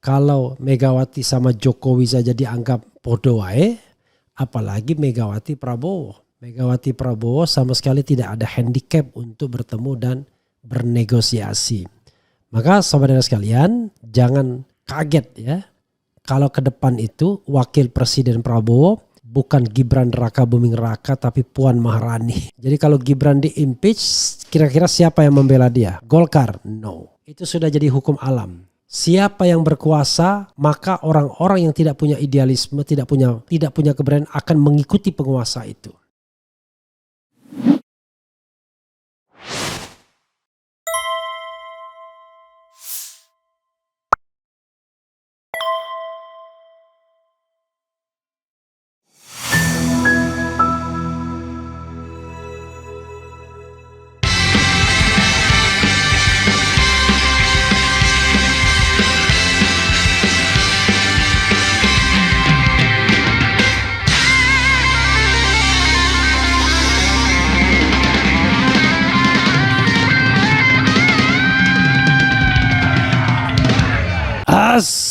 Kalau Megawati sama Jokowi saja dianggap podo wae, apalagi Megawati Prabowo. Megawati Prabowo sama sekali tidak ada handicap untuk bertemu dan bernegosiasi. Maka saudara sekalian, jangan kaget ya. Kalau ke depan itu wakil presiden Prabowo bukan Gibran Raka Buming Raka tapi Puan Maharani. Jadi kalau Gibran di-impeach, kira-kira siapa yang membela dia? Golkar? No. Itu sudah jadi hukum alam. Siapa yang berkuasa, maka orang-orang yang tidak punya idealisme, tidak punya keberanian akan mengikuti penguasa itu.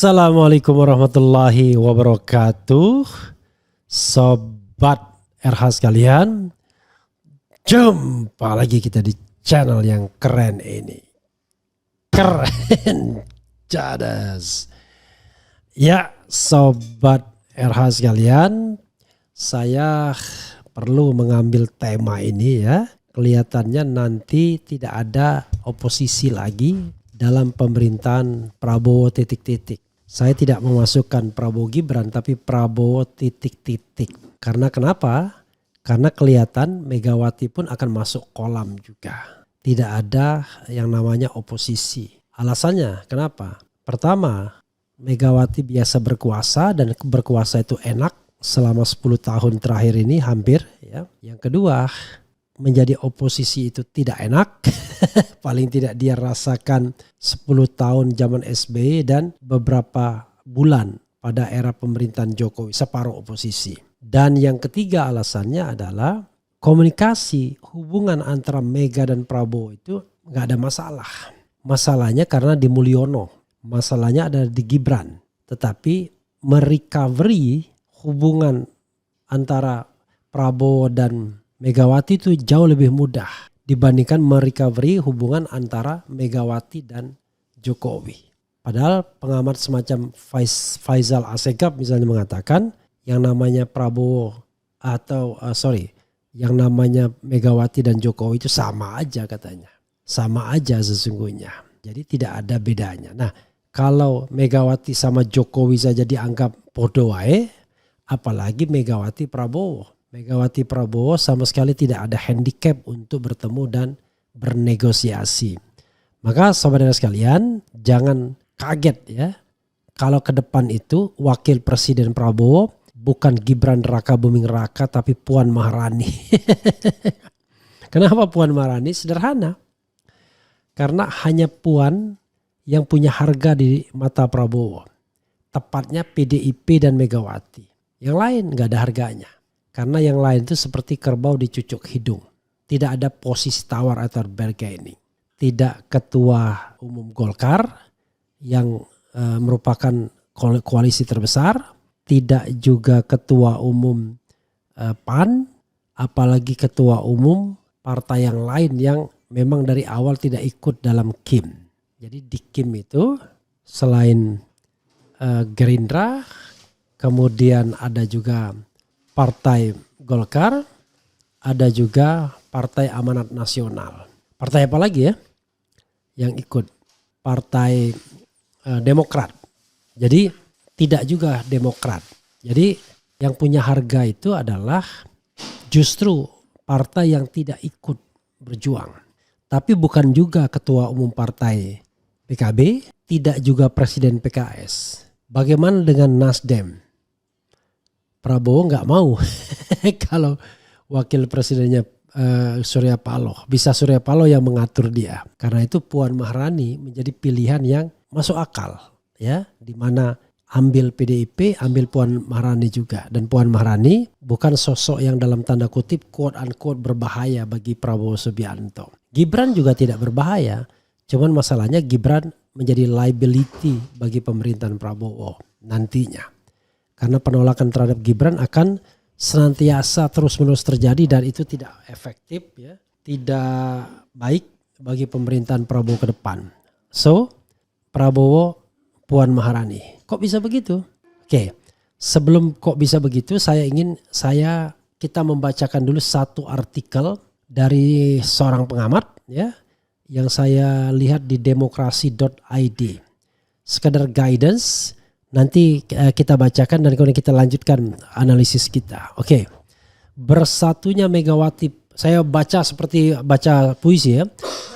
Assalamualaikum warahmatullahi wabarakatuh. Sobat RH sekalian, jumpa lagi kita di channel yang keren ini. Keren cadas. Ya Sobat RH sekalian, saya perlu mengambil tema ini ya. Kelihatannya nanti tidak ada oposisi lagi dalam pemerintahan Prabowo titik-titik. Saya tidak memasukkan Prabowo Gibran tapi Prabowo titik-titik. Karena kenapa? Karena kelihatan Megawati pun akan masuk kolam juga. Tidak ada yang namanya oposisi. Alasannya kenapa? Pertama, Megawati biasa berkuasa dan berkuasa itu enak selama 10 tahun terakhir ini hampir ya. Yang kedua, menjadi oposisi itu tidak enak. Paling tidak dia rasakan 10 tahun zaman SBY dan beberapa bulan pada era pemerintahan Jokowi, separuh oposisi. Dan yang ketiga alasannya adalah komunikasi hubungan antara Mega dan Prabowo itu gak ada masalah. Masalahnya karena di Mulyono, masalahnya ada di Gibran. Tetapi merecovery hubungan antara Prabowo dan Megawati itu jauh lebih mudah dibandingkan merecovery hubungan antara Megawati dan Jokowi. Padahal pengamat semacam Faisal Assegaf misalnya mengatakan yang namanya Prabowo yang namanya Megawati dan Jokowi itu sama aja katanya. Sama aja sesungguhnya. Jadi tidak ada bedanya. Nah, kalau Megawati sama Jokowi saja dianggap podo wae, apalagi Megawati Prabowo. Megawati Prabowo sama sekali tidak ada handicap untuk bertemu dan bernegosiasi. Maka saudara sekalian, jangan kaget ya. Kalau ke depan itu wakil presiden Prabowo bukan Gibran Raka Buming Raka tapi Puan Maharani. Kenapa Puan Maharani? Sederhana. Karena hanya Puan yang punya harga di mata Prabowo. Tepatnya PDIP dan Megawati. Yang lain gak ada harganya. Karena yang lain itu seperti kerbau dicucuk hidung. Tidak ada posisi tawar atau bargaining. Tidak ketua umum Golkar yang merupakan koalisi terbesar. Tidak juga ketua umum PAN. Apalagi ketua umum partai yang lain yang memang dari awal tidak ikut dalam KIM. Jadi di KIM itu selain Gerindra, kemudian ada juga Partai Golkar, ada juga Partai Amanat Nasional. Partai apa lagi ya yang ikut? Partai Demokrat. Jadi tidak juga Demokrat. Jadi yang punya harga itu adalah justru partai yang tidak ikut berjuang. Tapi bukan juga ketua umum partai PKB, tidak juga presiden PKS. Bagaimana dengan Nasdem? Prabowo nggak mau kalau wakil presidennya Surya Paloh. Bisa Surya Paloh yang mengatur dia. Karena itu Puan Maharani menjadi pilihan yang masuk akal. Ya, dimana ambil PDIP, ambil Puan Maharani juga. Dan Puan Maharani bukan sosok yang dalam tanda kutip quote unquote berbahaya bagi Prabowo Subianto. Gibran juga tidak berbahaya. Cuman masalahnya Gibran menjadi liability bagi pemerintahan Prabowo nantinya. Karena penolakan terhadap Gibran akan senantiasa terus-menerus terjadi dan itu tidak efektif, ya, tidak baik bagi pemerintahan Prabowo ke depan. So, Prabowo, Puan Maharani. Kok bisa begitu? Oke, sebelum kok bisa begitu, kita membacakan dulu satu artikel dari seorang pengamat, ya, yang saya lihat di demokrasi.id. Sekedar guidance. Nanti kita bacakan dan kemudian kita lanjutkan analisis kita. Oke. Bersatunya Megawati, saya baca seperti baca puisi, ya.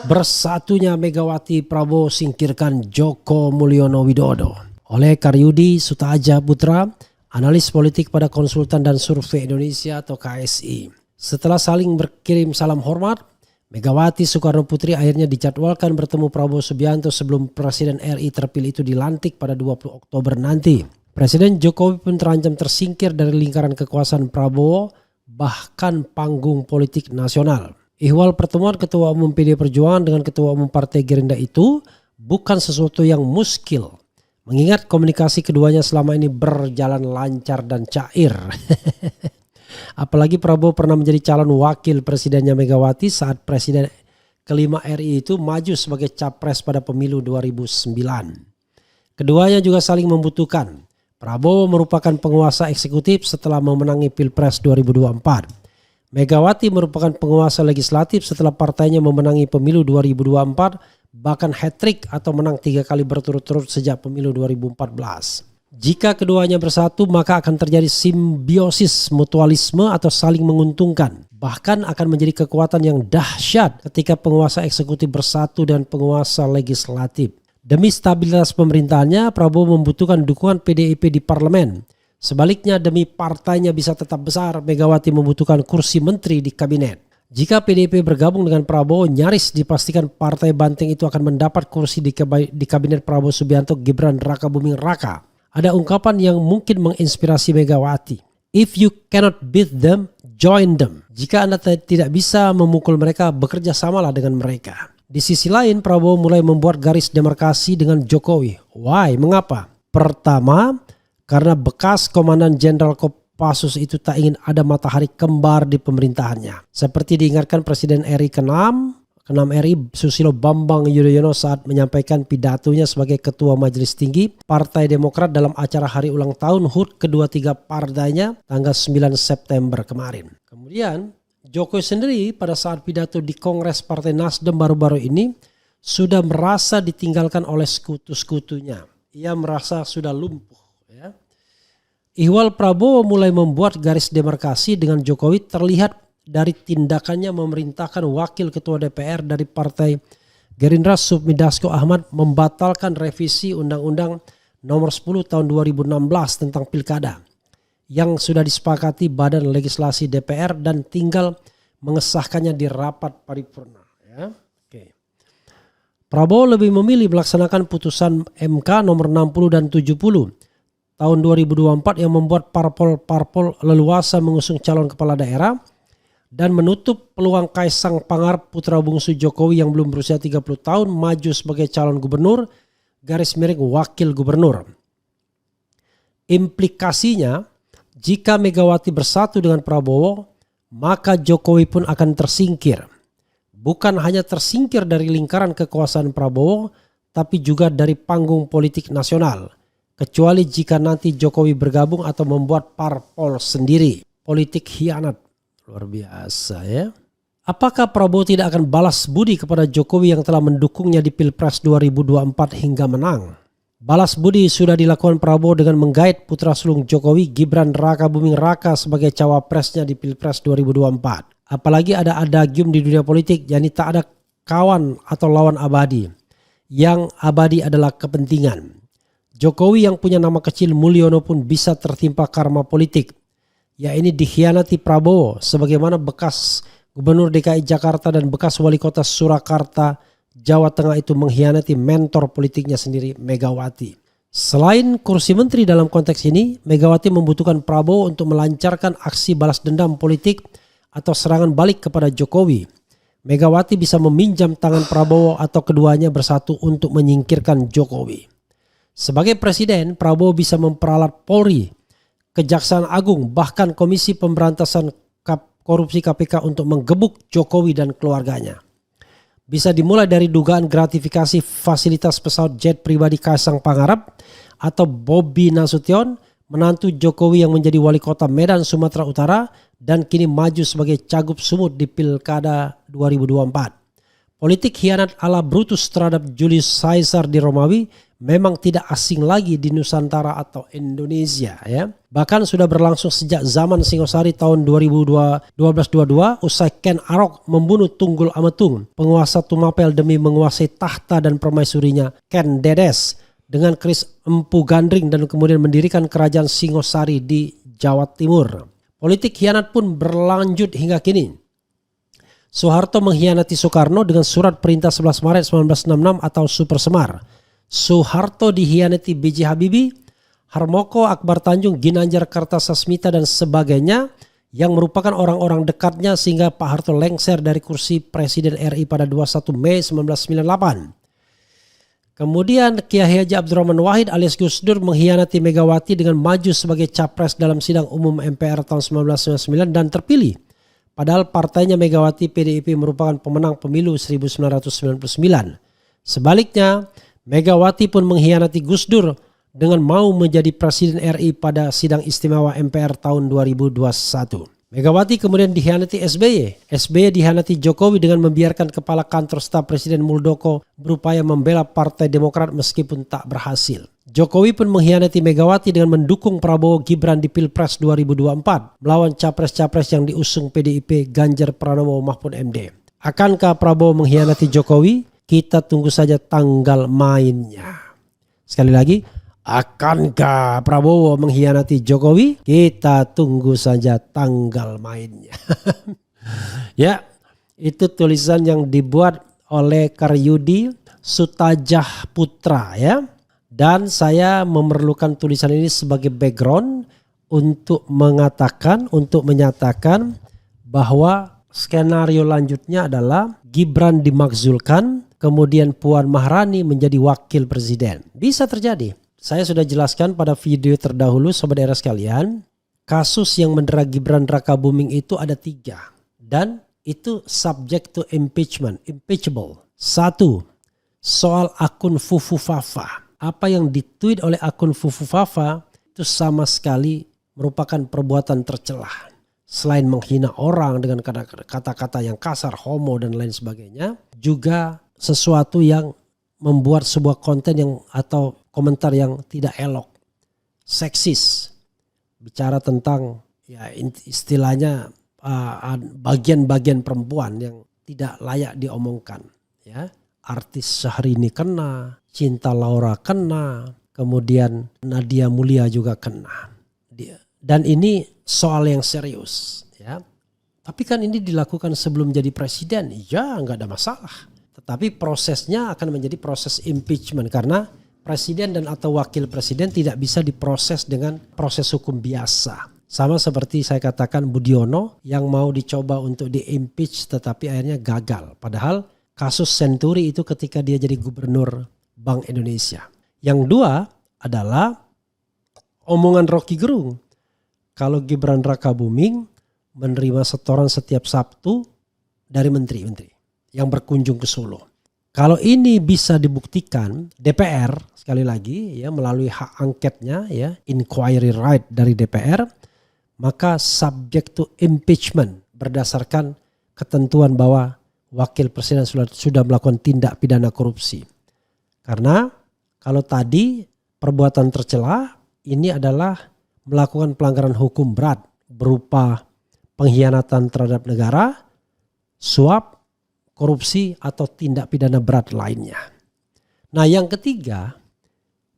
Bersatunya Megawati Prabowo singkirkan Joko Mulyono Widodo. Oleh Karyudi Sutaja Putra, analis politik pada Konsultan dan Survei Indonesia atau KSI. Setelah saling berkirim salam hormat, Megawati Soekarno Putri akhirnya dijadwalkan bertemu Prabowo Subianto sebelum Presiden RI terpilih itu dilantik pada 20 Oktober nanti. Presiden Jokowi pun terancam tersingkir dari lingkaran kekuasaan Prabowo, bahkan panggung politik nasional. Ihwal pertemuan Ketua Umum PDI Perjuangan dengan Ketua Umum Partai Gerindra itu bukan sesuatu yang muskil, mengingat komunikasi keduanya selama ini berjalan lancar dan cair. Apalagi Prabowo pernah menjadi calon wakil presidennya Megawati saat presiden kelima RI itu maju sebagai capres pada pemilu 2009. Keduanya juga saling membutuhkan. Prabowo merupakan penguasa eksekutif setelah memenangi Pilpres 2024. Megawati merupakan penguasa legislatif setelah partainya memenangi pemilu 2024, bahkan hat-trick atau menang 3 kali berturut-turut sejak pemilu 2014. Jika keduanya bersatu, maka akan terjadi simbiosis mutualisme atau saling menguntungkan. Bahkan akan menjadi kekuatan yang dahsyat ketika penguasa eksekutif bersatu dengan penguasa legislatif. Demi stabilitas pemerintahannya, Prabowo membutuhkan dukungan PDIP di parlemen. Sebaliknya, demi partainya bisa tetap besar, Megawati membutuhkan kursi menteri di kabinet. Jika PDIP bergabung dengan Prabowo, nyaris dipastikan partai banteng itu akan mendapat kursi di kabinet Prabowo Subianto, Gibran Raka Buming Raka. Ada ungkapan yang mungkin menginspirasi Megawati. If you cannot beat them, join them. Jika Anda tidak bisa memukul mereka, bekerja samalah dengan mereka. Di sisi lain, Prabowo mulai membuat garis demarkasi dengan Jokowi. Why? Mengapa? Pertama, karena bekas Komandan Jenderal Kopassus itu tak ingin ada matahari kembar di pemerintahannya. Seperti diingatkan Presiden RI ke-6 RI Susilo Bambang Yudhoyono saat menyampaikan pidatonya sebagai Ketua Majelis Tinggi Partai Demokrat dalam acara hari ulang tahun HUT kedua-tiga partainya tanggal 9 September kemarin. Kemudian Jokowi sendiri pada saat pidato di Kongres Partai Nasdem baru-baru ini sudah merasa ditinggalkan oleh sekutu-sekutunya. Ia merasa sudah lumpuh. Ya. Ihwal Prabowo mulai membuat garis demarkasi dengan Jokowi terlihat dari tindakannya memerintahkan Wakil Ketua DPR dari Partai Gerindra Sufmi Dasko Ahmad membatalkan revisi Undang-Undang Nomor 10 Tahun 2016 tentang Pilkada yang sudah disepakati Badan Legislasi DPR dan tinggal mengesahkannya di rapat paripurna. Ya. Oke. Prabowo lebih memilih melaksanakan putusan MK Nomor 60 dan 70 Tahun 2024 yang membuat parpol-parpol leluasa mengusung calon kepala daerah dan menutup peluang Kaisang Pangarep putra bungsu Jokowi yang belum berusia 30 tahun maju sebagai calon gubernur / wakil gubernur. Implikasinya, jika Megawati bersatu dengan Prabowo, maka Jokowi pun akan tersingkir. Bukan hanya tersingkir dari lingkaran kekuasaan Prabowo, tapi juga dari panggung politik nasional. Kecuali jika nanti Jokowi bergabung atau membuat parpol sendiri. Politik khianat. Luar biasa, ya. Apakah Prabowo tidak akan balas budi kepada Jokowi yang telah mendukungnya di Pilpres 2024 hingga menang? Balas budi sudah dilakukan Prabowo dengan menggait putra sulung Jokowi Gibran Raka Buming Raka sebagai cawapresnya di Pilpres 2024. Apalagi ada adagium di dunia politik, yakni tak ada kawan atau lawan abadi. Yang abadi adalah kepentingan. Jokowi yang punya nama kecil Mulyono pun bisa tertimpa karma politik. Ya, ini dikhianati Prabowo sebagaimana bekas Gubernur DKI Jakarta dan bekas Wali Kota Surakarta, Jawa Tengah itu mengkhianati mentor politiknya sendiri, Megawati. Selain kursi menteri dalam konteks ini, Megawati membutuhkan Prabowo untuk melancarkan aksi balas dendam politik atau serangan balik kepada Jokowi. Megawati bisa meminjam tangan Prabowo atau keduanya bersatu untuk menyingkirkan Jokowi. Sebagai presiden, Prabowo bisa memperalat Polri, Kejaksaan Agung, bahkan Komisi Pemberantasan Korupsi KPK untuk menggebuk Jokowi dan keluarganya. Bisa dimulai dari dugaan gratifikasi fasilitas pesawat jet pribadi Kaisang Pangarep atau Bobi Nasution, menantu Jokowi yang menjadi wali kota Medan, Sumatera Utara dan kini maju sebagai cagup Sumut di Pilkada 2024. Politik khianat ala Brutus terhadap Julius Caesar di Romawi memang tidak asing lagi di Nusantara atau Indonesia ya. Bahkan sudah berlangsung sejak zaman Singosari tahun 1222 usai Ken Arok membunuh Tunggul Ametung, penguasa Tumapel demi menguasai tahta dan permaisurinya Ken Dedes dengan keris Empu Gandring dan kemudian mendirikan kerajaan Singosari di Jawa Timur. Politik khianat pun berlanjut hingga kini. Soeharto mengkhianati Soekarno dengan surat perintah 11 Maret 1966 atau Super Semar. Soeharto dikhianati B.J. Habibie, Harmoko, Akbar Tanjung, Ginanjar Kartasasmita dan sebagainya yang merupakan orang-orang dekatnya sehingga Pak Harto lengser dari kursi Presiden RI pada 21 Mei 1998. Kemudian Kiai Haji Abdurrahman Wahid alias Gus Dur mengkhianati Megawati dengan maju sebagai capres dalam sidang umum MPR tahun 1999 dan terpilih. Padahal partainya Megawati PDIP merupakan pemenang pemilu 1999. Sebaliknya, Megawati pun mengkhianati Gus Dur dengan mau menjadi Presiden RI pada sidang istimewa MPR tahun 2021. Megawati kemudian dikhianati SBY. SBY dikhianati Jokowi dengan membiarkan Kepala Kantor Staf Presiden Muldoko berupaya membela Partai Demokrat meskipun tak berhasil. Jokowi pun mengkhianati Megawati dengan mendukung Prabowo Gibran di Pilpres 2024 melawan capres-capres yang diusung PDIP Ganjar Pranowo Mahfud MD. Akankah Prabowo mengkhianati Jokowi? Kita tunggu saja tanggal mainnya. Sekali lagi, akankah Prabowo mengkhianati Jokowi? Kita tunggu saja tanggal mainnya. Ya, itu tulisan yang dibuat oleh Karyudi Sutajah Putra ya. Dan saya memerlukan tulisan ini sebagai background untuk menyatakan bahwa skenario lanjutnya adalah Gibran dimakzulkan, kemudian Puan Maharani menjadi wakil presiden. Bisa terjadi. Saya sudah jelaskan pada video terdahulu sobat daerah sekalian, kasus yang mendera Gibran Rakabuming itu ada 3 dan itu subject to impeachment, impeachable. 1. Soal akun Fufu Fafa. Apa yang ditweet oleh akun Fufu Fafa itu sama sekali merupakan perbuatan tercelah. Selain menghina orang dengan kata-kata yang kasar, homo dan lain sebagainya, juga sesuatu yang membuat sebuah konten yang atau komentar yang tidak elok, seksis, bicara tentang ya istilahnya bagian-bagian perempuan yang tidak layak diomongkan. Ya, artis Syahrini kena, Cinta Laura kena, kemudian Nadia Mulya juga kena. Dan ini soal yang serius, ya. Tapi kan ini dilakukan sebelum jadi presiden, ya nggak ada masalah. Tetapi prosesnya akan menjadi proses impeachment karena presiden dan atau wakil presiden tidak bisa diproses dengan proses hukum biasa. Sama seperti saya katakan Budiono yang mau dicoba untuk di-impeach tetapi akhirnya gagal. Padahal kasus Senturi itu ketika dia jadi gubernur Bank Indonesia. Yang 2 adalah omongan Rocky Gerung. Kalau Gibran Rakabuming menerima setoran setiap Sabtu dari menteri-menteri yang berkunjung ke Solo. Kalau ini bisa dibuktikan DPR sekali lagi ya melalui hak angketnya ya inquiry right dari DPR, maka subject to impeachment berdasarkan ketentuan bahwa wakil presiden sudah melakukan tindak pidana korupsi. Karena kalau tadi perbuatan tercela ini adalah melakukan pelanggaran hukum berat berupa pengkhianatan terhadap negara, suap, korupsi atau tindak pidana berat lainnya. Nah yang ketiga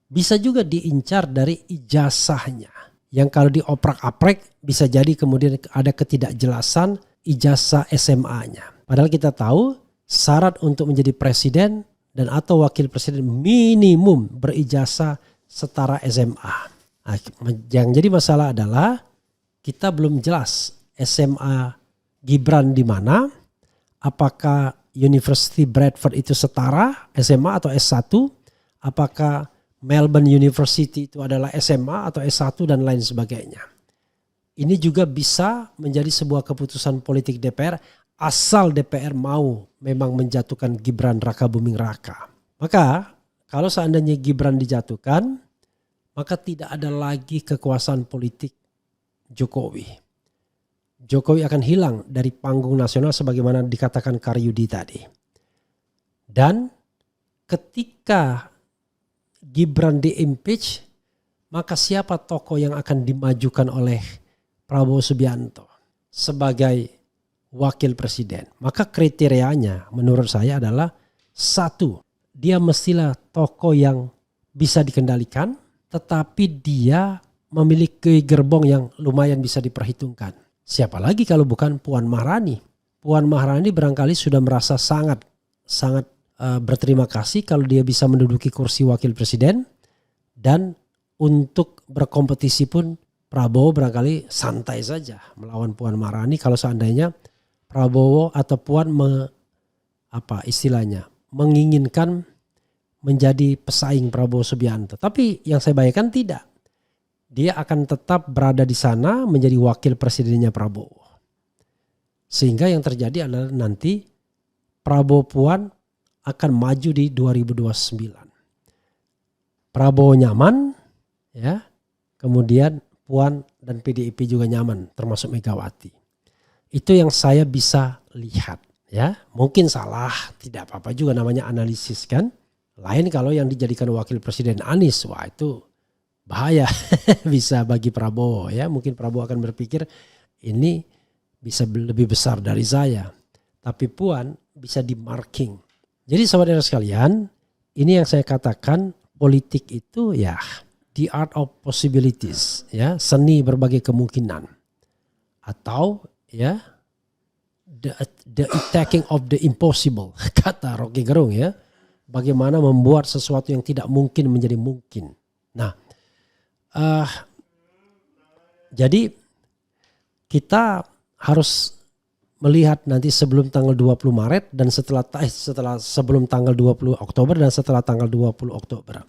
bisa juga diincar dari ijazahnya. Yang kalau dioprak-aprek bisa jadi kemudian ada ketidakjelasan ijazah SMA-nya. Padahal kita tahu syarat untuk menjadi presiden dan atau wakil presiden minimum berijazah setara SMA. Nah, yang jadi masalah adalah kita belum jelas SMA Gibran di mana, Apakah University Bradford itu setara SMA atau S1? Apakah Melbourne University itu adalah SMA atau S1 dan lain sebagainya. Ini juga bisa menjadi sebuah keputusan politik DPR asal DPR mau memang menjatuhkan Gibran Rakabuming Raka. Maka kalau seandainya Gibran dijatuhkan, maka tidak ada lagi kekuasaan politik Jokowi. Jokowi akan hilang dari panggung nasional sebagaimana dikatakan Karyudi tadi. Dan ketika Gibran di-impeach, maka siapa tokoh yang akan dimajukan oleh Prabowo Subianto sebagai wakil presiden? Maka kriterianya menurut saya adalah satu, dia mestilah tokoh yang bisa dikendalikan, tetapi dia memiliki gerbong yang lumayan bisa diperhitungkan. Siapa lagi kalau bukan Puan Maharani? Puan Maharani barangkali sudah merasa sangat berterima kasih kalau dia bisa menduduki kursi wakil presiden, dan untuk berkompetisi pun Prabowo barangkali santai saja melawan Puan Maharani kalau seandainya Prabowo atau Puan menginginkan menjadi pesaing Prabowo Subianto. Tapi yang saya bayangkan tidak. Dia akan tetap berada di sana menjadi wakil presidennya Prabowo. Sehingga yang terjadi adalah nanti Prabowo Puan akan maju di 2029. Prabowo nyaman, ya. Kemudian Puan dan PDIP juga nyaman, termasuk Megawati. Itu yang saya bisa lihat, ya. Mungkin salah, tidak apa-apa juga, namanya analisis kan. Lain kalau yang dijadikan wakil presiden Anies, wah itu bahaya bisa bagi Prabowo, ya. Mungkin Prabowo akan berpikir ini bisa lebih besar dari saya. Tapi Puan bisa di-marking. Jadi saudara sekalian, ini yang saya katakan politik itu ya the art of possibilities, ya, seni berbagai kemungkinan. Atau ya the attacking of the impossible, kata Rocky Gerung, ya. Bagaimana membuat sesuatu yang tidak mungkin menjadi mungkin. Nah, jadi kita harus melihat nanti sebelum tanggal 20 Maret dan setelah sebelum tanggal 20 Oktober dan setelah tanggal 20 Oktober.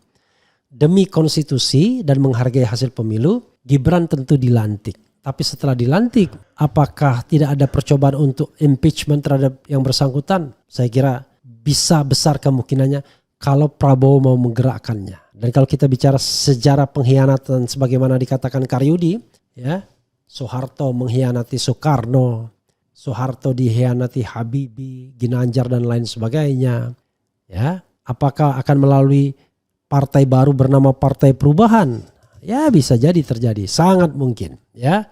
Demi konstitusi dan menghargai hasil pemilu, Gibran tentu dilantik. Tapi setelah dilantik, apakah tidak ada percobaan untuk impeachment terhadap yang bersangkutan? Saya kira bisa besar kemungkinannya kalau Prabowo mau menggerakkannya. Dan kalau kita bicara sejarah pengkhianatan sebagaimana dikatakan Karyudi, ya, Soeharto mengkhianati Soekarno, Soeharto dikhianati Habibie, Ginanjar dan lain sebagainya. Ya, apakah akan melalui partai baru bernama Partai Perubahan? Ya, bisa jadi terjadi, sangat mungkin, ya.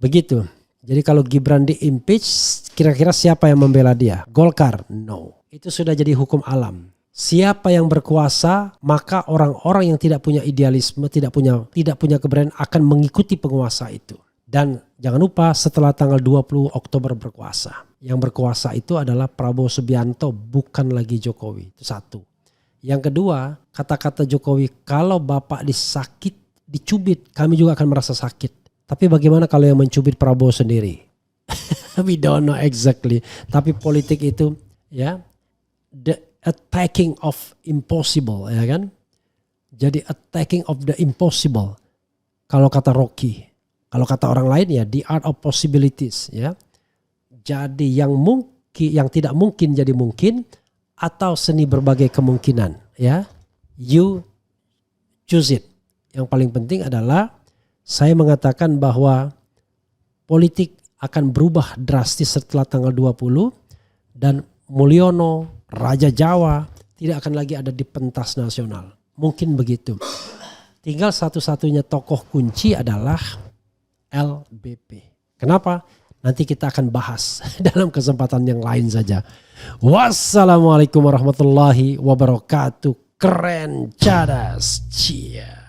Begitu. Jadi kalau Gibran di-impeach, kira-kira siapa yang membela dia? Golkar? No. Itu sudah jadi hukum alam. Siapa yang berkuasa, maka orang-orang yang tidak punya idealisme, tidak punya keberanian akan mengikuti penguasa itu. Dan jangan lupa setelah tanggal 20 Oktober berkuasa. Yang berkuasa itu adalah Prabowo Subianto, bukan lagi Jokowi. Itu satu. Yang kedua, kata-kata Jokowi, kalau Bapak dicubit, kami juga akan merasa sakit. Tapi bagaimana kalau yang mencubit Prabowo sendiri? We don't know exactly. Tapi politik itu, ya, the attacking of impossible, ya kan? Jadi attacking of the impossible. Kalau kata Rocky. Kalau kata orang lain ya the art of possibilities, ya. Jadi yang tidak mungkin jadi mungkin, atau seni berbagai kemungkinan, ya. You choose it. Yang paling penting adalah saya mengatakan bahwa politik akan berubah drastis setelah tanggal 20 dan Mulyono, Raja Jawa tidak akan lagi ada di pentas nasional. Mungkin begitu. Tinggal satu-satunya tokoh kunci adalah LBP. Kenapa? Nanti kita akan bahas dalam kesempatan yang lain saja. Wassalamualaikum warahmatullahi wabarakatuh. Keren, cadas, cia.